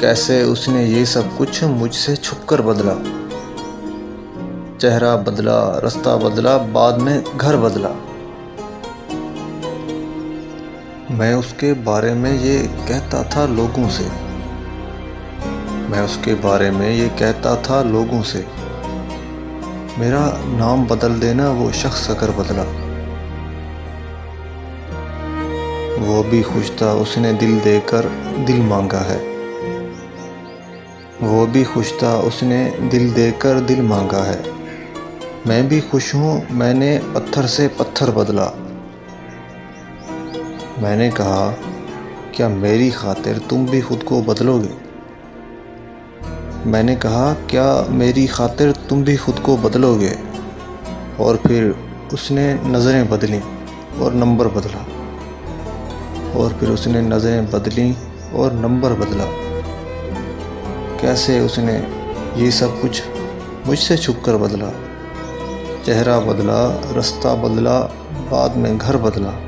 कैसे उसने ये सब कुछ मुझसे छुपकर बदला। चेहरा बदला, रास्ता बदला, बाद में घर बदला। मैं उसके बारे में ये कहता था लोगों से, मैं उसके बारे में ये कहता था लोगों से। मेरा नाम बदल देना वो शख्स अगर बदला। वो भी खुश था, उसने दिल देकर दिल मांगा है। वो भी खुश था, उसने दिल देकर दिल मांगा है। मैं भी खुश हूँ, मैंने पत्थर से पत्थर बदला। मैंने कहा, क्या मेरी खातिर तुम भी खुद को बदलोगे? मैंने कहा, क्या मेरी खातिर तुम भी खुद को बदलोगे? और फिर उसने नज़रें बदलीं और नंबर बदला। और फिर उसने नज़रें बदलीं और नंबर बदला। कैसे उसने ये सब कुछ मुझसे छुप कर बदला। चेहरा बदला, रास्ता बदला, बाद में घर बदला।